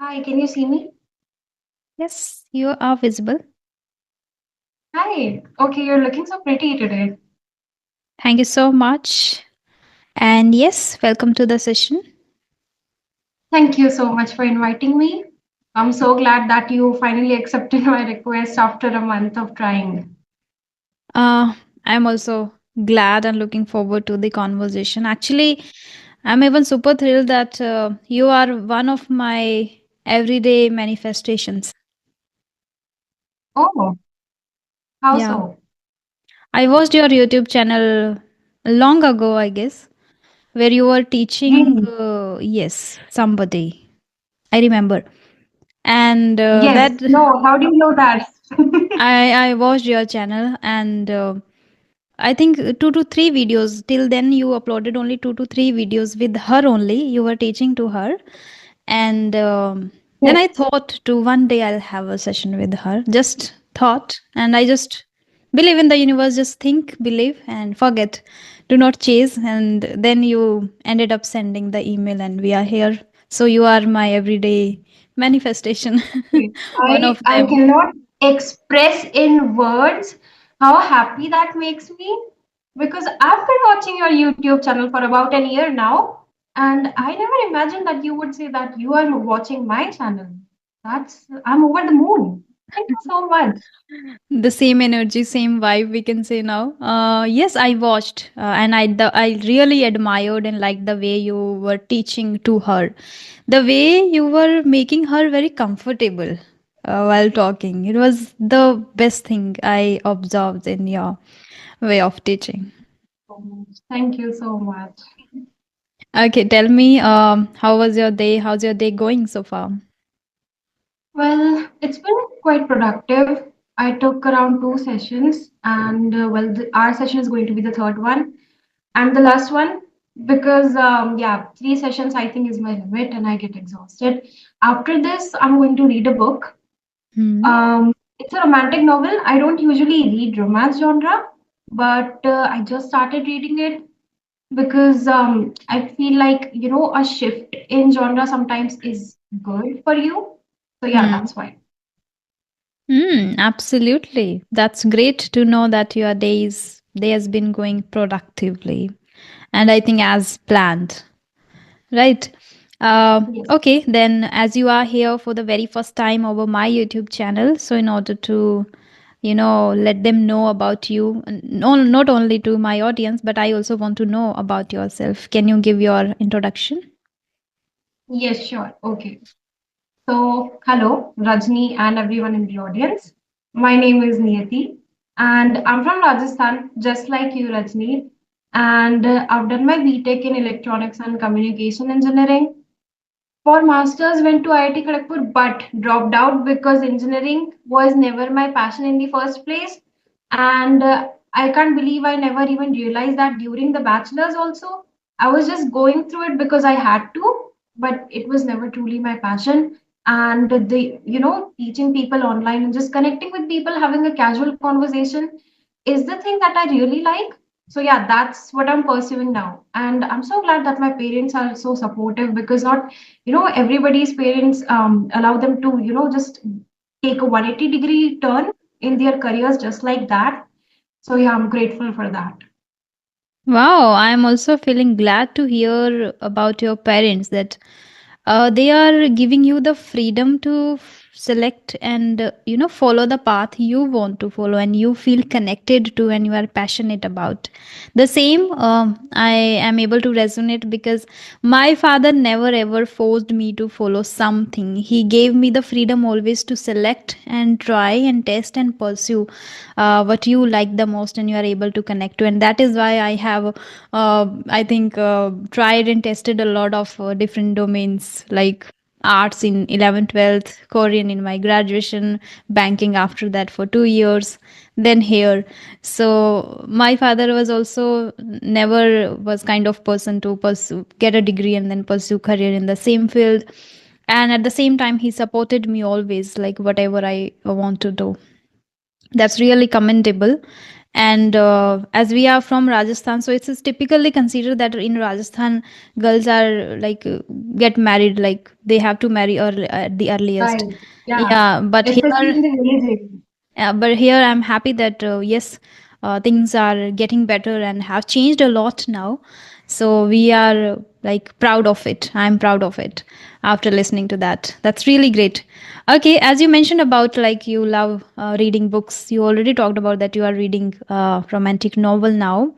Hi, can you see me? Yes, you are visible. Hi. Okay, you're looking so pretty today. Thank you so much. And yes, welcome to the session. Thank you so much for inviting me. I'm so glad that you finally accepted my request after a month of trying. I'm also glad and looking forward to the conversation. Actually, I'm even super thrilled that you are one of my everyday manifestations. Oh, how Yeah, so? I watched your YouTube channel long ago, I guess, where you were teaching, Really? yes, somebody. I remember. And Yes. that No, how do you know that? I watched your channel and I think 2 to 3 videos. Till then, you uploaded only 2 to 3 videos with her only. You were teaching to her, and then I Yes. thought to one day I'll have a session with her. Just thought, and I just believe in the universe. Just think, believe, and forget. Do not chase. And then you ended up sending the email, and we are here. So you are my everyday manifestation. Okay. One I of I them. cannot express in words how happy that makes me because I've been watching your YouTube channel for about an year now, and I never imagined that you would say that you are watching my channel. I'm over the moon. Thank you so much. The same energy, same vibe, we can say now. Yes, I watched, and I really admired and liked the way you were teaching to her, the way you were making her very comfortable while talking. It was the best thing I observed in your way of teaching. So much. Thank you so much. Okay, tell me, how was your day? How's your day going so far? Well, it's been quite productive. I took around 2 sessions, and our session is going to be the third one and the last one because yeah, 3 sessions I think is my limit, and I get exhausted. After this, I'm going to read a book. Hmm. It's a romantic novel. I don't usually read romance genre, but I just started reading it because I feel like a shift in genre sometimes is good for you. So yeah, Hmm. that's why. Absolutely. That's great to know that your day has been going productively, and I think as planned, right? Yes. Okay, then as you are here for the very first time over my YouTube channel, so in order to let them know about you, no, not only to my audience, but I also want to know about yourself. Can you give your introduction? Yes, sure. Okay. So, hello, Rajni and everyone in the audience. My name is Niyati, and I'm from Rajasthan, just like you, Rajni. And I've done my BTech in Electronics and Communication Engineering. For masters, went to IIT Kharagpur, but dropped out because engineering was never my passion in the first place. And I can't believe I never even realized that during the bachelor's also. I was just going through it because I had to, but it was never truly my passion. And teaching people online and just connecting with people, having a casual conversation is the thing that I really like. So yeah, that's what I'm pursuing now. And I'm so glad that my parents are so supportive because not everybody's parents allow them to just take a 180-degree turn in their careers just like that. So yeah, I'm grateful for that. Wow, I am also feeling glad to hear about your parents that they are giving you the freedom to select and follow the path you want to follow and you feel connected to and you are passionate about. The same, I am able to resonate because my father never ever forced me to follow something. He gave me the freedom always to select and try and test and pursue what you like the most and you are able to connect to. And that is why I have, I think, tried and tested a lot of different domains like arts in 11th 12th, Korean in my graduation, banking after that for 2 years, then here. So my father was also never was kind of person to pursue get a degree and then pursue career in the same field, and at the same time he supported me always, like whatever I want to do. That's really commendable. And as we are from Rajasthan, so it's typically considered that in Rajasthan, girls are like get married, like they have to marry early, at the earliest. Right. Yeah. Yeah, Especially in the village area. but here I'm happy that yes, things are getting better and have changed a lot now. So we are like proud of it. I'm proud of it after listening to that. That's really great. Okay, as you mentioned about like you love reading books, you already talked about that you are reading romantic novel now.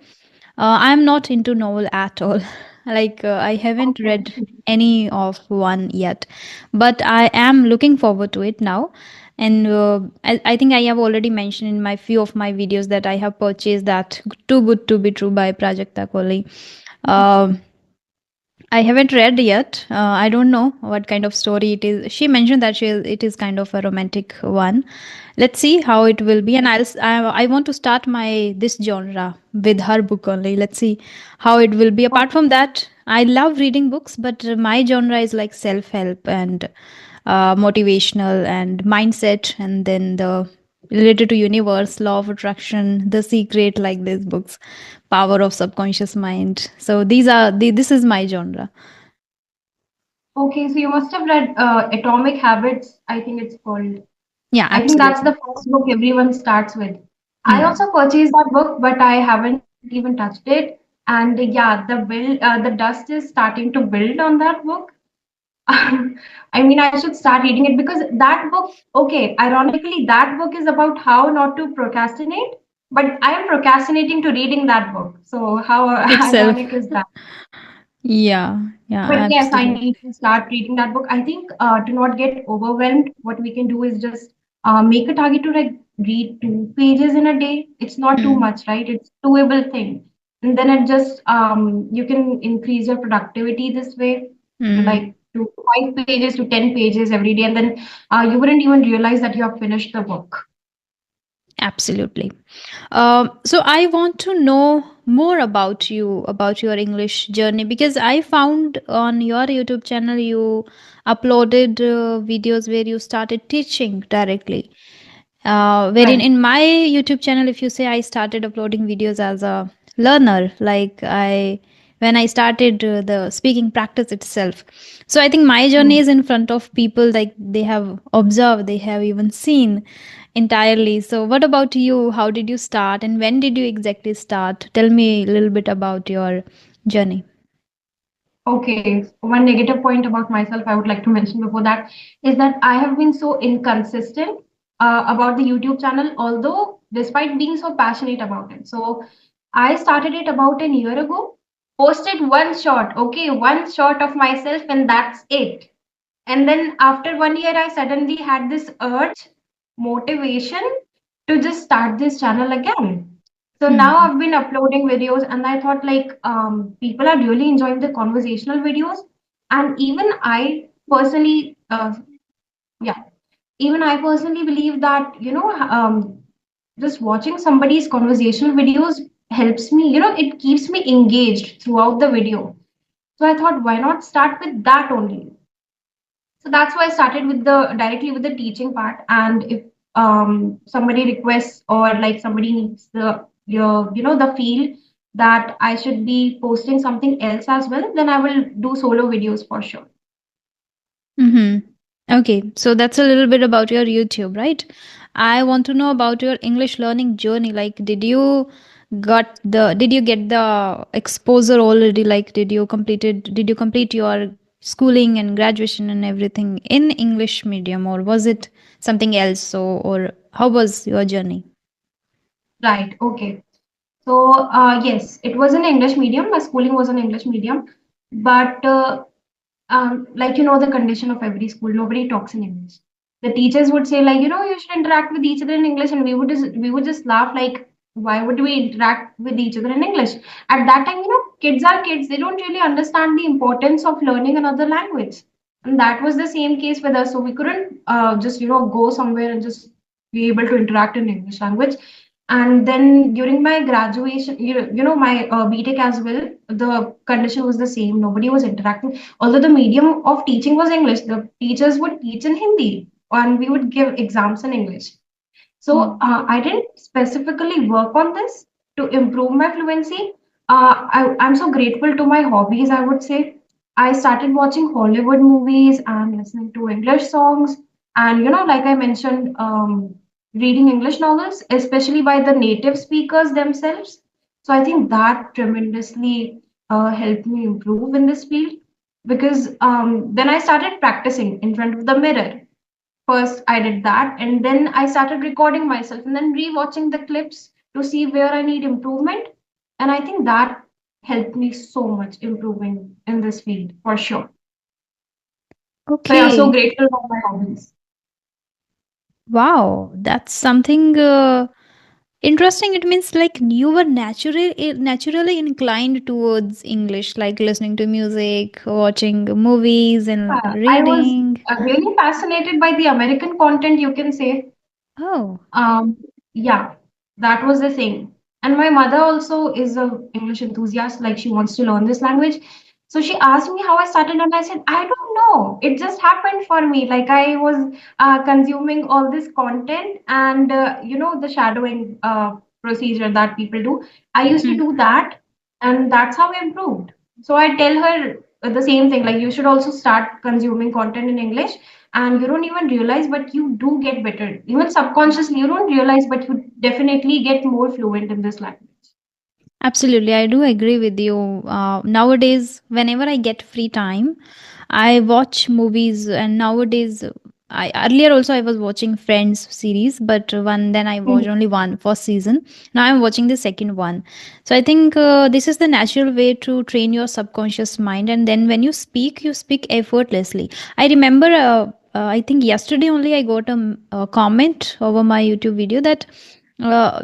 I'm not into novel at all. Like I haven't Okay. read any of one yet, but I am looking forward to it now. And I think I have already mentioned in my few of my videos that I have purchased that Too Good to Be True by Prajakta Kohli. Um I haven't read yet. I don't know what kind of story it is. She mentioned that it is kind of a romantic one. Let's see how it will be. And I want to start my this genre with her book only. Let's see how it will be. Apart from that, I love reading books, but my genre is like self help and motivational and mindset, and then the related to universe, law of attraction, the secret, like these books, power of subconscious mind. So this is my genre. Okay, so you must have read Atomic Habits, I think it's called. Yeah, I think that's absolutely. the first book everyone starts with. I Hmm. also purchased that book, but I haven't even touched it. And yeah, the dust is starting to build on that book. I mean, I should start reading it because that book, okay, ironically, that book is about how not to procrastinate, but I am procrastinating to reading that book. So how Itself. ironic is that? Yeah, yeah, But yes, I absolutely. need to start reading that book. I think to not get overwhelmed, what we can do is just make a target to like read 2 pages in a day. It's not too Hmm. much, right? It's doable thing, and then it just you can increase your productivity this way, Hmm. like to 5 pages to 10 pages every day, and then you wouldn't even realize that you have finished the book. Absolutely. So I want to know more about you, about your English journey, because I found on your YouTube channel you uploaded videos where you started teaching directly. Wherein Right. in my YouTube channel, if you say I started uploading videos as a learner, like I when I started the speaking practice itself. So I think my journey is in front of people, like they have observed, they have even seen entirely. So what about you? How did you start and when did you exactly start? Tell me a little bit about your journey. Okay, one negative point about myself I would like to mention before that is that I have been so inconsistent about the YouTube channel, although despite being so passionate about it. So I started it about a year ago, posted one shot, okay, one shot of myself, and that's it. And then after 1 year, I suddenly had this urge, motivation to just start this channel again. So now Hmm. I've been uploading videos, and I thought like people are really enjoying the conversational videos, and even I personally, yeah, even I personally believe that just watching somebody's conversational videos helps me. It keeps me engaged throughout the video. So I thought, why not start with that only? So that's why I started with the directly with the teaching part. And if somebody requests or like somebody needs the field that I should be posting something else as well, then I will do solo videos for sure. Mm-hmm. Okay, so that's a little bit about your YouTube, right? I want to know about your English learning journey. Like, did you get the exposure already? Like, did you complete your schooling and graduation and everything in English medium, or was it something else? So, or how was your journey? Right. Okay. So yes, it was an English medium. My schooling was an English medium, but like the condition of every school, nobody talks in English. The teachers would say like, you should interact with each other in English, and we would just laugh like, why would we interact with each other in English? At that time, kids are kids. They don't really understand the importance of learning another language, and that was the same case with us. So we couldn't just go somewhere and just be able to interact in English language. And then during my graduation, my BTech as well, the condition was the same. Nobody was interacting. Although the medium of teaching was English, the teachers would teach in Hindi and we would give exams in English. So Mm. I didn't specifically work on this to improve my fluency. I'm so grateful to my hobbies, I would say. I started watching Hollywood movies and listening to English songs. And, like I mentioned, reading English novels, especially by the native speakers themselves. So I think that tremendously helped me improve in this field because then I started practicing in front of the mirror. First, I did that, and then I started recording myself and then rewatching the clips to see where I need improvement. And I think that helped me so much improving in this field for sure. So yeah, so Okay. grateful for my hobbies. Wow, that's something interesting. It means like you were naturally inclined towards English, like listening to music, watching movies, and I was reading. really fascinated by the American content, you can say. Oh. Um, yeah, that was the thing. And my mother also is a English enthusiast, like she wants to learn this language. So she asked me how I started, and I said, I don't know. It just happened for me. Like I was consuming all this content and the shadowing procedure that people do. I used to Hmm. do that, and that's how I improved. So I tell her the same thing, like you should also start consuming content in English, and you don't even realize, but you do get better. Even subconsciously, you don't realize, but you definitely get more fluent in this language. Absolutely, I do agree with you. Nowadays, whenever I get free time, I watch movies, and nowadays, I earlier also I was watching Friends series, but one then I watched Mhm. only one first season. Now I'm watching the second one. So I think this is the natural way to train your subconscious mind, and then when you speak effortlessly. I remember. I think yesterday only I got a comment over my YouTube video that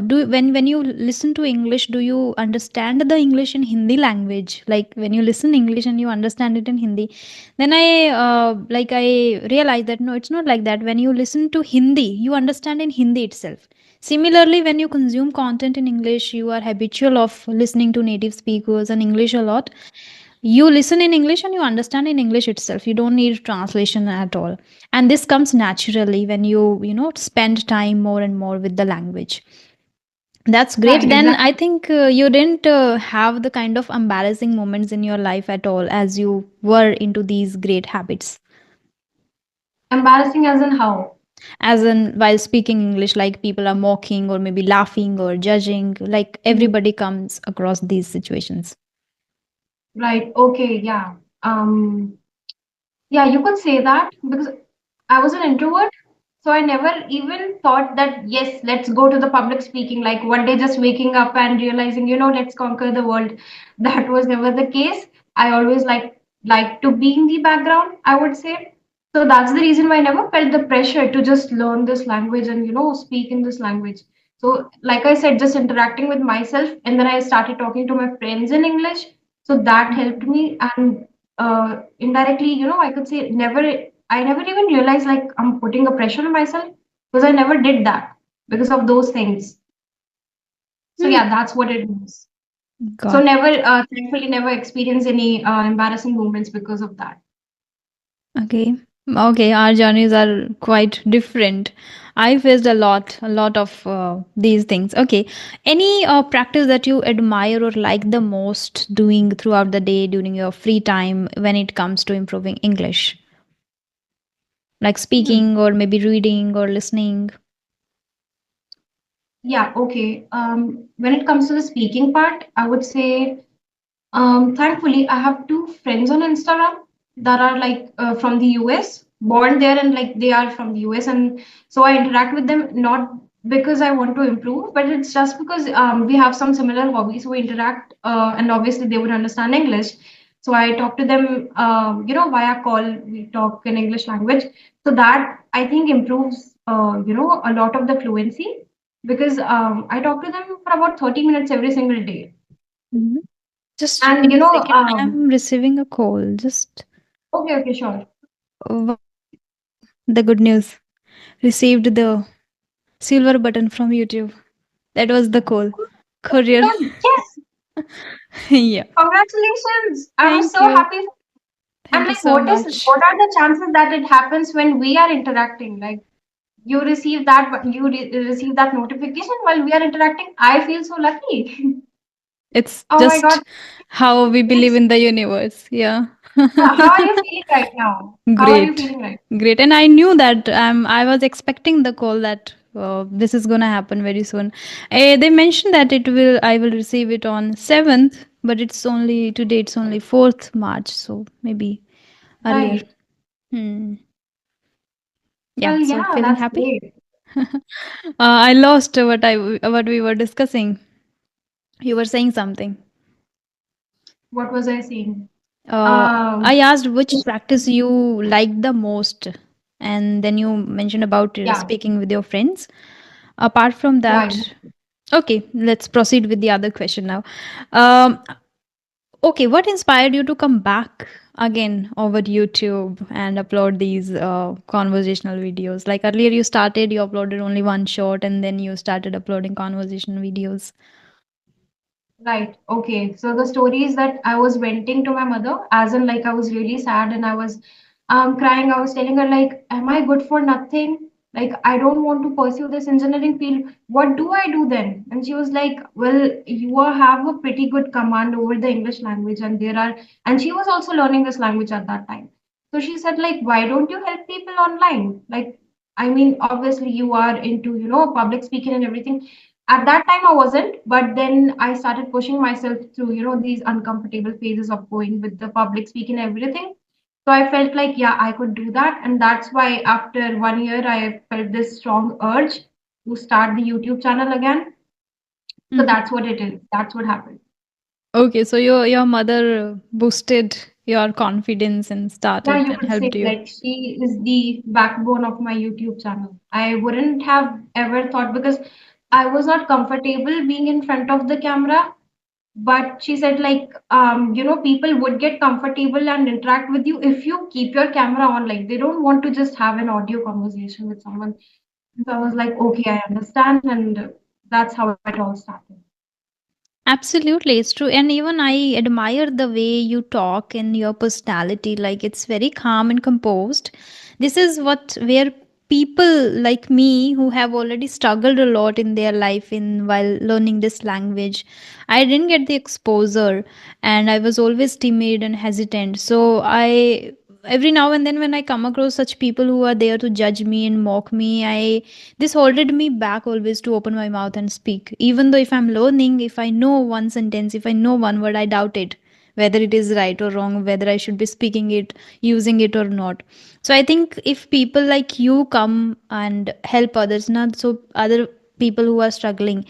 do when you listen to English, do you understand the English in Hindi language? Like when you listen English and you understand it in Hindi, then I realized that no, it's not like that. When you listen to Hindi, you understand in Hindi itself. Similarly, when you consume content in English, you are habitual of listening to native speakers and English a lot. You listen in English and you understand in English itself. You don't need translation at all. And this comes naturally when you spend time more and more with the language. That's great. Right, Then I exactly. think you didn't have the kind of embarrassing moments in your life at all as you were into these great habits. Embarrassing as in how? As in, while speaking English, like people are mocking or maybe laughing or judging, like Mhm. everybody comes across these situations. Right. Okay. Yeah. Yeah, you could say that because I was an introvert. So I never even thought that, yes, let's go to the public speaking, like one day just waking up and realizing, let's conquer the world. That was never the case. I always like to be in the background, I would say. So that's the reason why I never felt the pressure to just learn this language and speak in this language. So like I said, just interacting with myself, and then I started talking to my friends in English. So that helped me, and indirectly, I could say I never even realized like I'm putting a pressure on myself because I never did that because of those things. So Hmm. yeah, that's what it is. So Got never, thankfully, never experienced any embarrassing moments because of that. Okay. Okay, our journeys are quite different. I faced a lot of these things. Okay. Any practice that you admire or like the most doing throughout the day during your free time when it comes to improving English? Like Hmm. speaking or maybe reading or listening? Yeah, okay. When it comes to the speaking part, I would say thankfully, I have two friends on Instagram that are like from the US, born there, and like they are from the US, and so I interact with them not because I want to improve, but it's just because we have some similar hobbies. We interact, and obviously they would understand English. So I talk to them, via call. We talk in English language, so that I think improves, a lot of the fluency because I talk to them for about 30 minutes every single day. Mhm. Just And wait a second. I am receiving a call. Just okay, okay, sure. uh, the good news. Received the silver button from YouTube. That was the call. Courier. Good. Yes, Yeah. congratulations. I'm Thank so you. happy. And Thank you like, so much. what are the chances that it happens when we are interacting? Like, receive that notification while we are interacting. I feel so lucky. It's Oh my God. just how we believe It's, in the universe. Yeah. how are you feeling right now? How are you Great. feeling right? Great. And I knew that I was expecting the call that this is going to happen very soon. They mentioned that I will receive it on 7th, but today it's only 4th March. So maybe earlier. Right. Hmm. Yeah. Well, So yeah, feeling that's happy. great. I lost what we were discussing. You were saying something. What was I saying? Uh, Um, I asked which practice you liked the most, and then you mentioned about yeah, speaking with your friends. Apart from right. that, okay, let's proceed with the other question now. Um, okay, what inspired you to come back again over YouTube and upload these conversational videos? Like earlier, you uploaded only one short, and then you started uploading conversational videos. Right. Okay. So the story is that I was venting to my mother, as in like I was really sad and I was crying. I was telling her like, am I good for nothing? Like I don't want to pursue this engineering field. What do I do then? And she was like, well, have a pretty good command over the English language, and and she was also learning this language at that time. So she said like, why don't you help people online? Like, I mean, obviously you are into, public speaking and everything. At that time I wasn't, but then I started pushing myself through, these uncomfortable phases of going with the public speaking and everything. So I felt like, yeah, I could do that. And that's why after 1 year, I felt this strong urge to start the YouTube channel again. So Mhm. that's what it is. That's what happened. Okay, so your mother boosted your confidence and Yeah, started you and could say helped you. like she is the backbone of my YouTube channel. I wouldn't have ever thought because I was not comfortable being in front of the camera. But she said like people would get comfortable and interact with you if you keep your camera on. Like they don't want to just have an audio conversation with someone. So I was like, okay, I understand, and that's how it all started. Absolutely, it's true. And even I admire the way you talk and your personality. Like it's very calm and composed. This is what where people like me who have already struggled a lot in their life in while learning this language. I didn't get the exposure and I was always timid and hesitant. So I every now and then when I come across such people who are there to judge me and mock me, I this holded me back always to open my mouth and speak. Even though if I'm learning, if I know one sentence, if I know one word, I doubt it, whether it is right or wrong, whether I should be speaking it, using it or not. So I think if people like you come and help others, not so other people who are struggling,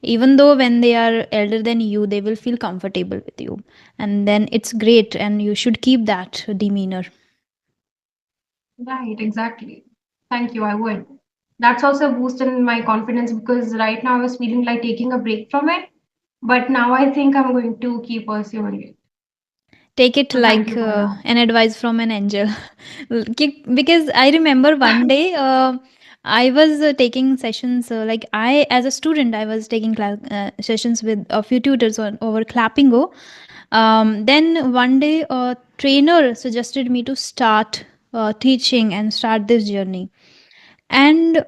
even though when they are elder than you, they will feel comfortable with you. And then it's great, and you should keep that demeanor. Right, exactly. Thank you. I would. That's also a boost in my confidence because right now I was feeling like taking a break from it, but now I think I'm going to keep pursuing it. Take it So thank like you for that. an advice from an angel. Because I remember one day I was taking sessions like I as a student I was taking sessions with a few tutors over clappingo. Then one day a trainer suggested me to start teaching and start this journey. And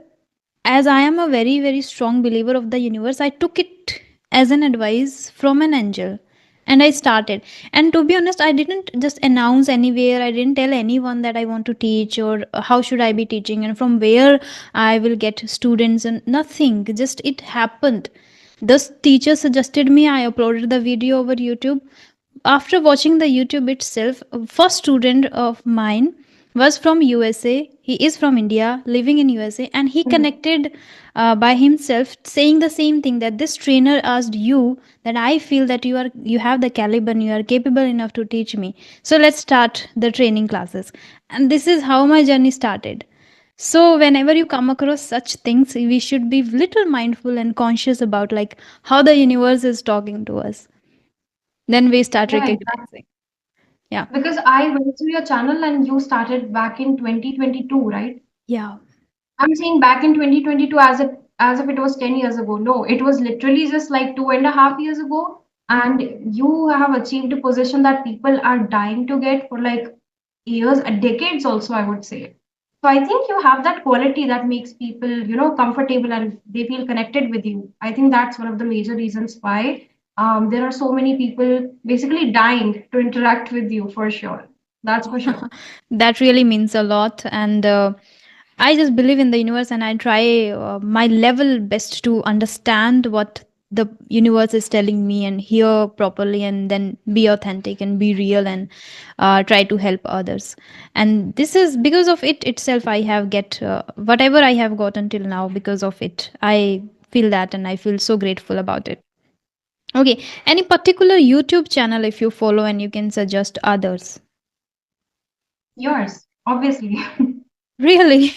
as I am a very, very strong believer of the universe, I took it as an advice from an angel and I started. And to be honest, I didn't just announce anywhere, I didn't tell anyone that I want to teach or how should I be teaching and from where I will get students and nothing. Just it happened. The teacher suggested me, I uploaded the video over YouTube. After watching the YouTube itself, first student of mine was from USA. He is from India, living in USA, and he Mhm. connected by himself, saying the same thing that this trainer asked you that I feel that you have the caliber and you are capable enough to teach me. So let's start the training classes, and this is how my journey started. So whenever you come across such things, we should be little mindful and conscious about like how the universe is talking to us, then we start Yeah, exactly. recognizing. Yeah. Because I went through your channel and you started back in 2022, right? Yeah. I'm saying back in 2022 as if it was 10 years ago. No, it was literally just like 2.5 years ago. And you have achieved a position that people are dying to get for like years, decades also, I would say. So I think you have that quality that makes people, comfortable and they feel connected with you. I think that's one of the major reasons why there are so many people basically dying to interact with you for sure. That's for sure. That really means a lot. And I just believe in the universe and I try my level best to understand what the universe is telling me and hear properly and then be authentic and be real and try to help others. And this is because of it itself I have get whatever I have got until now because of it. I feel that and I feel so grateful about it. Okay. Any particular YouTube channel if you follow and you can suggest others? Yours, obviously. Really?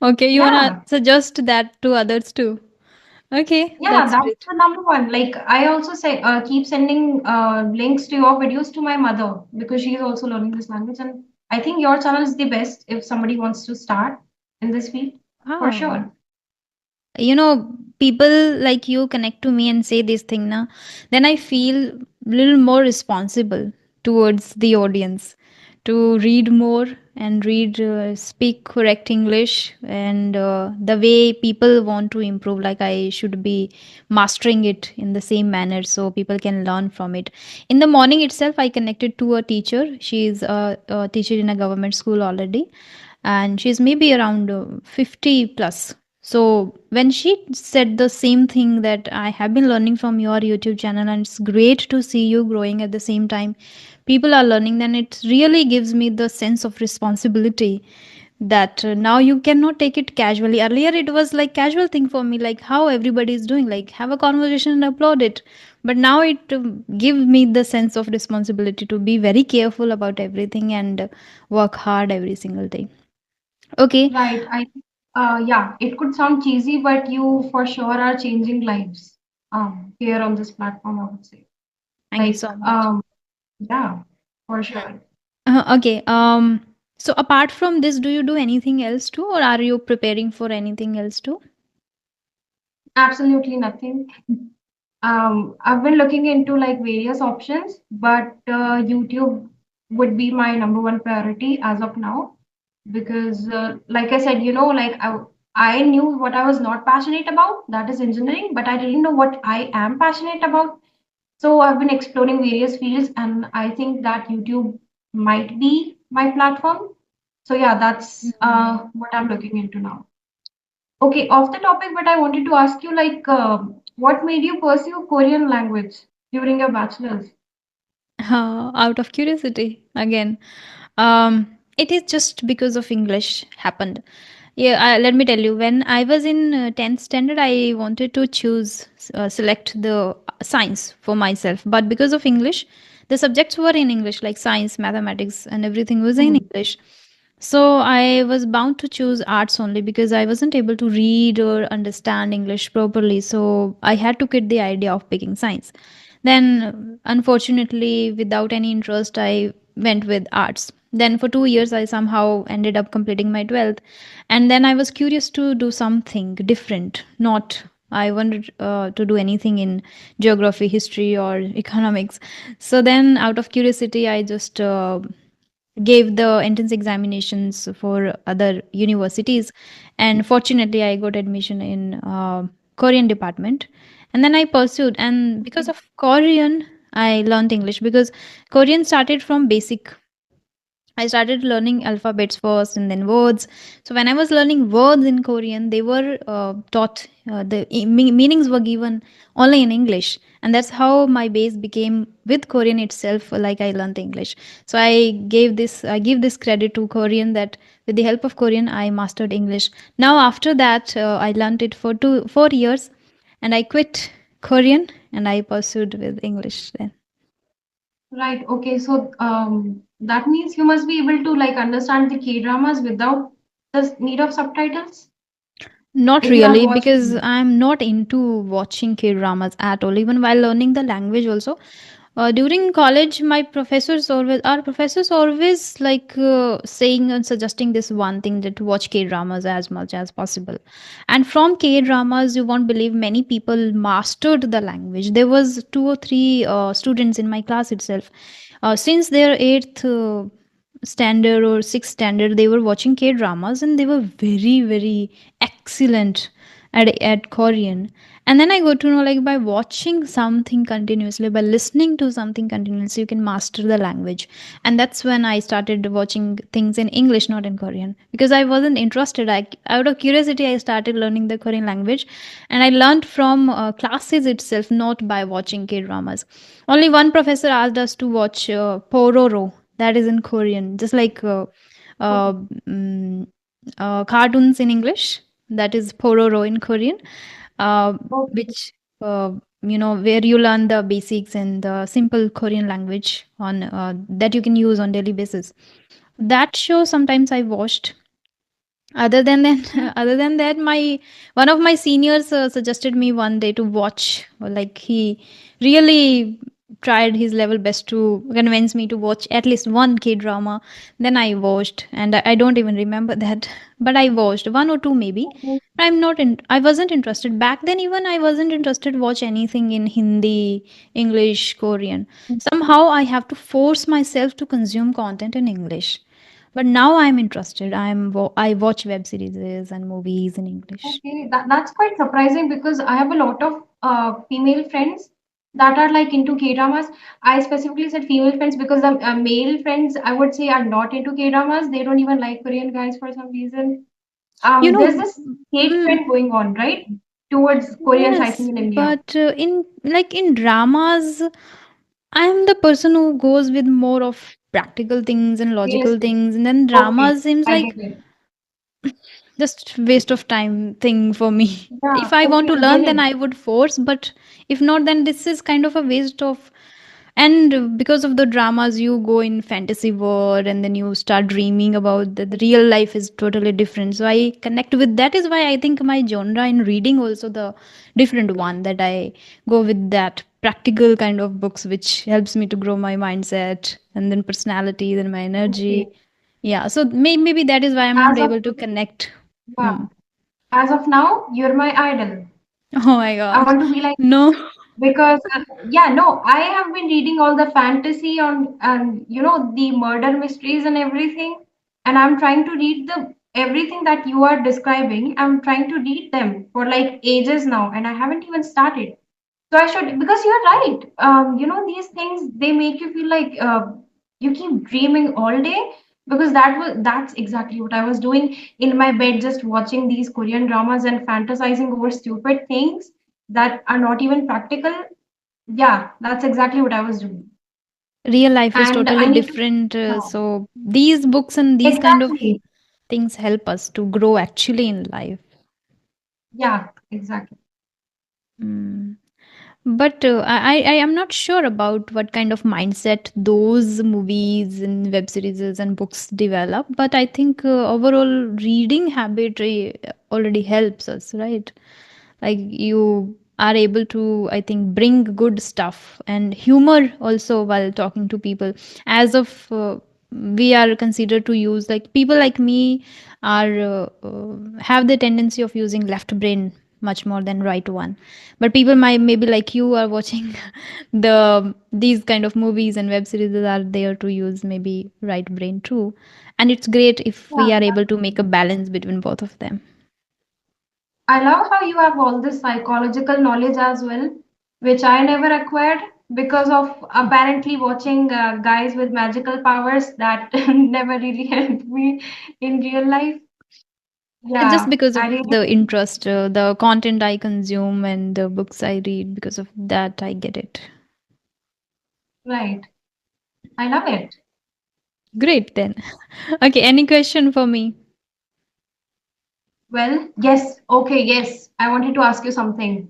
Okay, you wanna Yeah. suggest that to others too. Okay, Yeah, that's that's great. the number one. Like I also say, keep sending links to your videos to my mother because she is also learning this language, and I think your channel is the best if somebody wants to start in this field, for Wow. sure. You know, people like you connect to me and say this thing now, then I feel little more responsible towards the audience to read more and read speak correct English and the way people want to improve, like I should be mastering it in the same manner so people can learn from it. In the morning itself I connected to a teacher. She is a teacher in a government school already, and she's maybe around 50 plus. So when she said the same thing, that I have been learning from your YouTube channel and it's great to see you growing at the same time people are learning, then it really gives me the sense of responsibility that now you cannot take it casually. Earlier it was like casual thing for me, like how everybody is doing, like have a conversation and upload it. But now it gives me the sense of responsibility to be very careful about everything and work hard every single day. Okay. Right. I think, yeah, it could sound cheesy, but you for sure are changing lives. Here on this platform, I would say. Thank you Like, so much. yeah, for sure. Okay. So apart from this, do you do anything else too, or are you preparing for anything else too? Absolutely nothing. I've been looking into like various options, but YouTube would be my number one priority as of now because, like I said, like I knew what I was not passionate about, that is engineering, but I didn't know what I am passionate about. So I've been exploring various fields, and I think that YouTube might be my platform. So yeah, that's Mm. what I'm looking into now. Okay, off the topic, but I wanted to ask you, like, what made you pursue Korean language during your bachelor's? Out of curiosity, again, it is just because of English happened. Yeah, let me tell you. When I was in 10th standard, I wanted to select the science for myself, but because of English, the subjects were in English, like science, mathematics, and everything was in Mhm. English. So I was bound to choose arts only because I wasn't able to read or understand English properly. So I had to quit the idea of picking science. Then, unfortunately, without any interest, I went with arts. Then, for 2 years, I somehow ended up completing my 12th. And then I was curious to do something different. Not, I wanted to do anything in geography, history, or economics. So then, out of curiosity, I just gave the entrance examinations for other universities, and fortunately I got admission in Korean department. And then I pursued, and because of Korean I learned English because Korean started from basic. I started learning alphabets first and then words. So when I was learning words in Korean, they were taught, meanings were given only in English. And that's how my base became with Korean itself, like I learned English. So I give this credit to Korean that with the help of Korean, I mastered English. Now after that, I learned it for 4 years and I quit Korean and I pursued with English then. Right. Okay. So that means you must be able to like understand the K-dramas without the need of subtitles Not if you have really, watched because them. I'm not into watching K dramas at all. Even while learning the language, also during college, our professors always like saying and suggesting this one thing, that to watch K dramas as much as possible. And from K dramas, you won't believe many people mastered the language. There was 2 or 3 students in my class itself. Since their eighth. standard or sixth standard, they were watching K dramas and they were very, very excellent at Korean. And then I got to know, like, by watching something continuously, by listening to something continuously, you can master the language. And that's when I started watching things in English, not in Korean, because I wasn't interested. Out of curiosity, I started learning the Korean language, and I learned from classes itself, not by watching K dramas. Only one professor asked us to watch Pororo, that is in Korean, just like uh, Okay. mm, cartoons in English. That is Pororo in Korean, uh, Okay. which where you learn the basics and the simple Korean language on that you can use on daily basis. That show sometimes I watched. Other than that, other than that, my one of my seniors suggested me one day to watch. Like, he really tried his level best to convince me to watch at least one K drama. Then I watched, and I don't even remember that, but I watched one or two maybe. Okay. I'm not in. I wasn't interested back then. Even I wasn't interested to watch anything in Hindi, English, Korean. Somehow I have to force myself to consume content in English, but now I'm interested. I watch web series and movies in English. Okay, that's quite surprising because I have a lot of female friends that are like into K-dramas. I specifically said female friends because the male friends I would say are not into K-dramas. They don't even like Korean guys for some reason. You There's know, this hate mm, trend going on, right? Towards Koreans, I yes, think in India. but in dramas, I'm the person who goes with more of practical things and logical Realistic. things, and then Okay, dramas seems I like get it. just waste of time thing for me. Yeah, If I want okay, to I get learn, then it. I would force, but if not, then this is kind of a waste of. And because of the dramas, you go in fantasy world, and then you start dreaming about the real life is totally different. So I connect with that. Is why I think my genre in reading also the different one, that I go with that practical kind of books, which helps me to grow my mindset and then personality, then my Okay. energy. Yeah, so maybe that is why I'm not As of able to connect. yeah, Hmm. as of now, you're my idol. Oh my I god. want to be like No. because yeah, no, I have been reading all the fantasy on and the murder mysteries and everything, and I'm trying to read the everything that you are describing. I'm trying to read them for like ages now, and I haven't even started. So I should, because you're right. These things they make you feel like you keep dreaming all day because that's exactly what I was doing in my bed, just watching these Korean dramas and fantasizing over stupid things that are not even practical. Yeah, that's exactly what I was doing. Real life is And I totally need to different. now. So these books and these kind of Exactly. things help us to grow actually in life. Yeah, exactly. Mm. But I am not sure about what kind of mindset those movies and web series and books develop. But I think overall reading habit already helps us, right? Like, you are able to, I think, bring good stuff and humor also while talking to people. As of we are considered to use, like, people like me are have the tendency of using left brain much more than right one, but people might maybe like you are watching these kind of movies and web series that are there to use maybe right brain too. And it's great if we Yeah, are able to make a absolutely. balance between both of them. I love how you have all this psychological knowledge as well, which I never acquired because of apparently watching guys with magical powers that never really helped me in real life. It's just Yeah, because I of really the interest, the content I consume and the books I read. Because of that, I get it. right. I love it. Great then. Okay, any question for me? Well, yes. Okay, yes. I wanted to ask you something.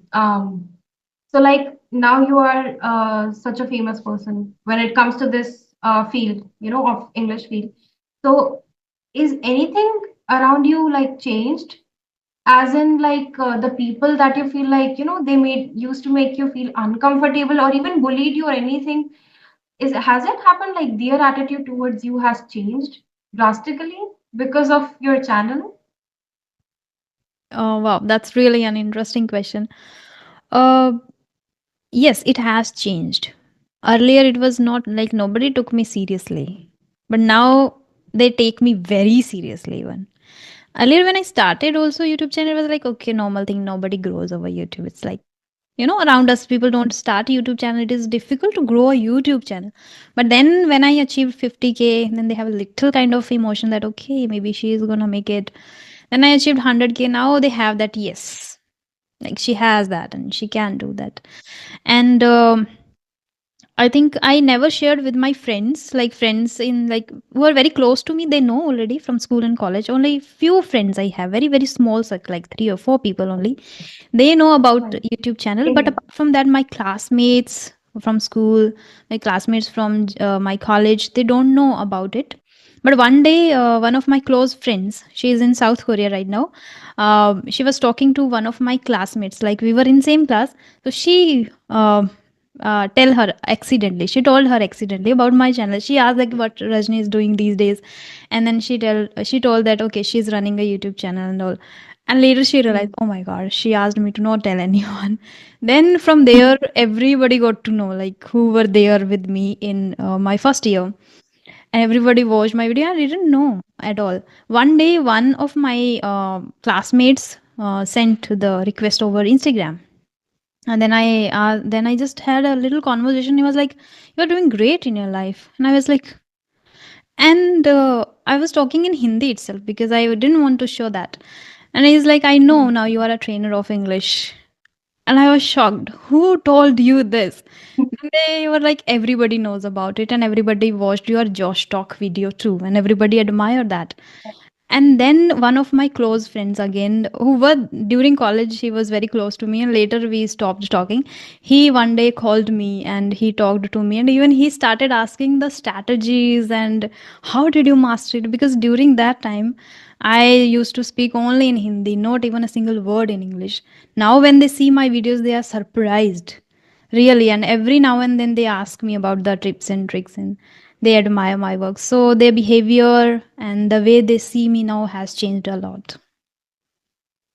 So like now you are such a famous person when it comes to this field, of English field. So is anything around you like changed? As in like the people that you feel like, they made used to make you feel uncomfortable or even bullied you or anything. Has it happened like their attitude towards you has changed drastically because of your channel? Oh wow, that's really an interesting question. Uh, yes, it has changed. Earlier, it was not like nobody took me seriously, but now they take me very seriously even. Earlier when I started also YouTube channel, it was like okay, normal thing, nobody grows over YouTube. It's like, around us people don't start YouTube channel. It is difficult to grow a YouTube channel. But then when I achieved 50K, then they have a little kind of emotion that okay, maybe she is gonna make it. Then I achieved 100K. Now they have that yes, like she has that and she can do that. And I think I never shared with my friends, like friends in like who are very close to me. They know already from school and college. Only few friends I have, very very small circle, like 3 or 4 people only. They know about Right. YouTube channel, but Same. apart from that, my classmates from school, my classmates from my college, they don't know about it. But one day, one of my close friends, she is in South Korea right now. She was talking to one of my classmates, like we were in same class. So she tell her accidentally. She told her accidentally about my channel. She asked like what Rajni is doing these days, and then she told that okay, she's running a YouTube channel and all. And later she realized, oh my god, she asked me to not tell anyone. Then from there, everybody got to know, like who were there with me in my first year. And everybody watched my video. I didn't know at all. One day, one of my classmates sent the request over Instagram. And then I just had a little conversation. He was like, "You're doing great in your life," and I was like, and I was talking in Hindi itself because I didn't want to show that. And he's like, I know now you are a trainer of English. And I was shocked. Who told you this? Then they were like, everybody knows about it and everybody watched your Josh Talk video too. And everybody admired that. And then one of my close friends again, who were during college, he was very close to me, and later we stopped talking. He one day called me and he talked to me, and even he started asking the strategies and how did you master it? Because during that time, I used to speak only in Hindi, not even a single word in English. Now, when they see my videos, they are surprised, really. And every now and then they ask me about the tips and tricks, and they admire my work. So their behavior and the way they see me now has changed a lot.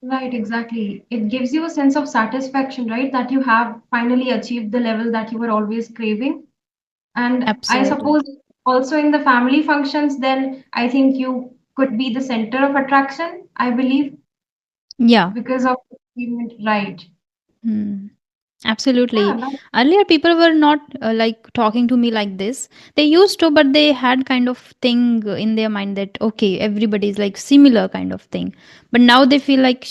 Right, exactly. It gives you a sense of satisfaction, right? That you have finally achieved the level that you were always craving. And I Absolutely. suppose also in the family functions, then I think you could be the center of attraction, I believe, Yeah. because of achievement. Right. Hmm. Absolutely. Yeah, that, Earlier, people were not like talking to me like this. They used to, but they had kind of thing in their mind that okay, everybody is like similar kind of thing. But now they feel like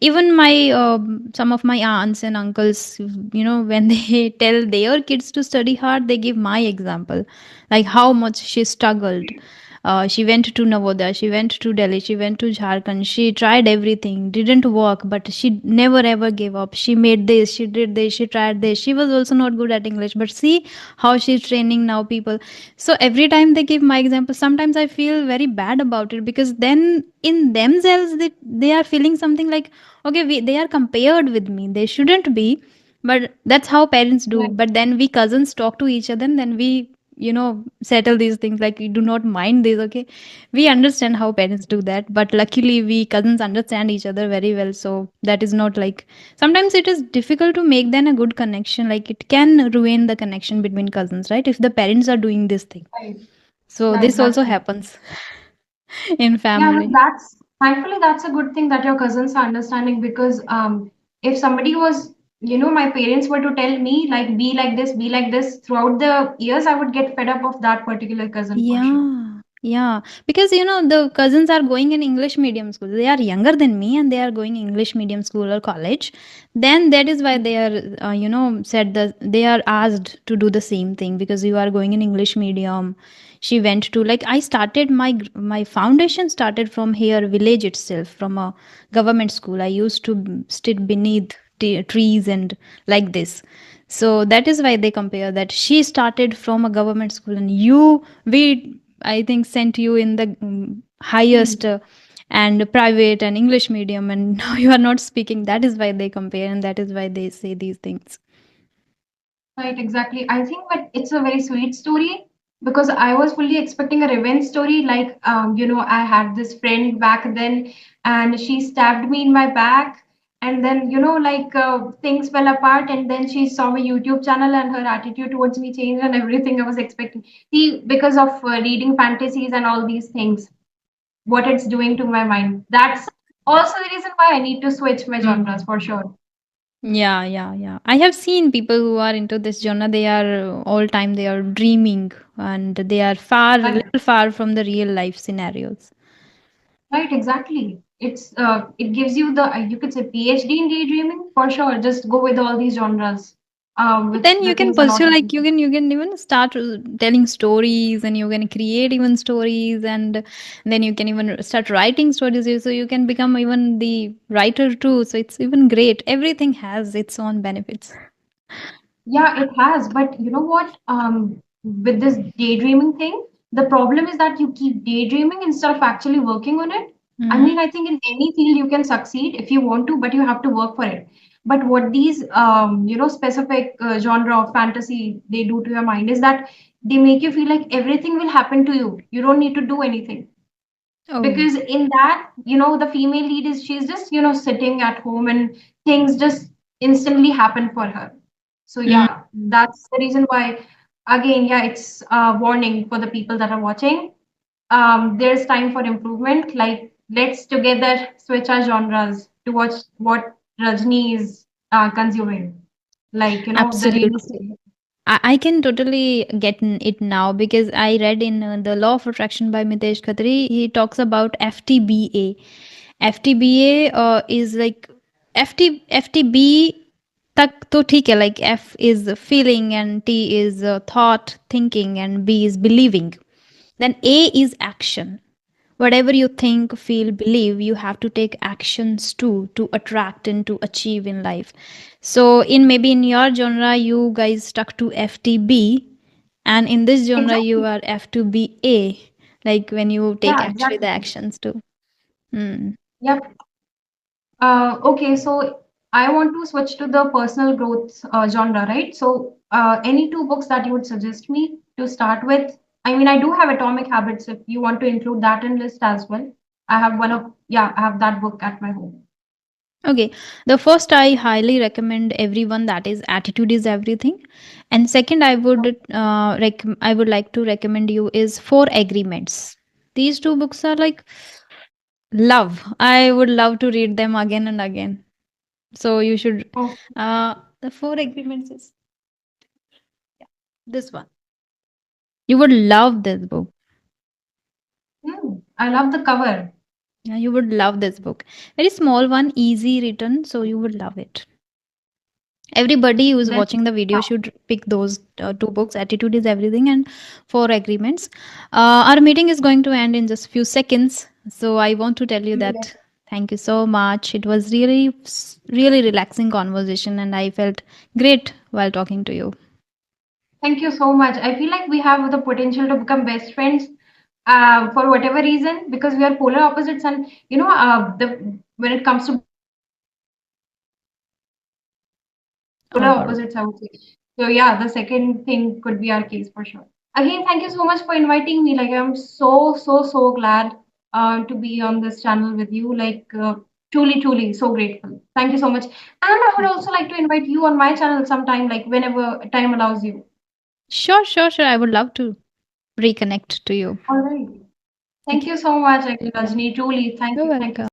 even my some of my aunts and uncles, when they tell their kids to study hard, they give my example, like how much she struggled. She went to Navodaya, she went to Delhi, she went to Jharkhand. She tried everything, didn't work, but she never ever gave up. She made this, she did this, she tried this. She was also not good at English, but see how she's training now people. So every time they give my example, sometimes I feel very bad about it because then in themselves they are feeling something like, okay, they are compared with me. They shouldn't be, but that's how parents do. right. But then we cousins talk to each other and then we settle these things like we do not mind this. Okay, we understand how parents do that, but luckily we cousins understand each other very well, so that is not like sometimes it is difficult to make then a good connection, like it can ruin the connection between cousins, right, if the parents are doing this thing. Right. So Yeah, this also exactly. happens in Yeah, but family. that's thankfully that's a good thing that your cousins are understanding because if somebody was, my parents were to tell me like be like this throughout the years, I would get fed up of that particular cousin for sure. Yeah, yeah. Because the cousins are going in English medium school. They are younger than me and they are going English medium school or college. Then that is why they are, said that they are asked to do the same thing because you are going in English medium. She went to like I started my foundation started from here village itself from a government school. I used to sit beneath trees and like this. So that is why they compare that she started from a government school and we I think sent you in the highest Hmm. and private and English medium and now you are not speaking. That is why they compare and that is why they say these things. Right, exactly. I think that it's a very sweet story because I was fully expecting a revenge story. Like, I had this friend back then and she stabbed me in my back. And then, like things fell apart, and then she saw my YouTube channel, and her attitude towards me changed, and everything I was expecting. See, because of reading fantasies and all these things, what it's doing to my mind. That's also the reason why I need to switch my genres for sure. Yeah, yeah, yeah. I have seen people who are into this genre. They are all time they are dreaming, and they are Right, little far from the real life scenarios. right, exactly. It gives you the you could say PhD in daydreaming for sure. Just go with all these genres, which Then the you can things are not pursue, like, happening. you can even start telling stories, and you can create even stories, and then you can even start writing stories, so you can become even the writer too. So it's even great. Everything has its own benefits. Yeah, it has. But you know what? With this daydreaming thing, the problem is that you keep daydreaming instead of actually working on it. I Hmm. mean, I think in any field you can succeed if you want to, but you have to work for it. But what these, specific genre of fantasy they do to your mind is that they make you feel like everything will happen to you. You don't need to do anything. Oh. Because in that, the female lead is she's just, sitting at home and things just instantly happen for her. So Mm. yeah, that's the reason why, again, yeah, it's a warning for the people that are watching. There's time for improvement. Like, let's together switch our genres to watch what Rajni is consuming. Like, the Absolutely. realistic. I can totally get it now, because I read in The Law of Attraction by Mitesh Khatri. He talks about FTBA. FTBA is like FTB tak to theek hai, like F is feeling, and T is thought, thinking, and B is believing. Then A is action. Whatever you think, feel, believe, you have to take actions to attract and to achieve in life. So in maybe in your genre you guys stuck to FTB, and in this genre you Exactly. are F2BA, like when you take Yeah, actually the exactly. actions too. Hmm. Yep. Okay, so I want to switch to the personal growth genre, right? So, any two books that you would suggest me to start with? I mean, I do have Atomic Habits if you want to include that in list as well. I have that book at my home. Okay, the first I highly recommend everyone, that is Attitude is Everything, and second I would like to recommend you is Four Agreements. These two books are like love. I would love to read them again and again. So you should. Oh, The Four Agreements is this one. You would love this book. I love the cover. Yeah, you would love this book. Very small one, easy written, so you would love it. Everybody who is Then, watching the video should pick those two books. Attitude is Everything and Four Agreements. Our meeting is going to end in just few seconds, so I want to tell you yeah. that thank you so much. It was really relaxing conversation, and I felt great while talking to you. Thank you so much. I feel like we have the potential to become best friends for whatever reason because we are polar opposites, and the when it comes to polar All opposites, I would say. So yeah, the second thing could be our case for sure. Again, thank you so much for inviting me. Like I'm so glad to be on this channel with you. Like truly so grateful. Thank you so much. And I would also like to invite you on my channel sometime, like whenever time allows you. sure, sure, sure. I would love to reconnect to you. All right. Thank Okay. you so much, Rajni. Truly, You're thank you. welcome.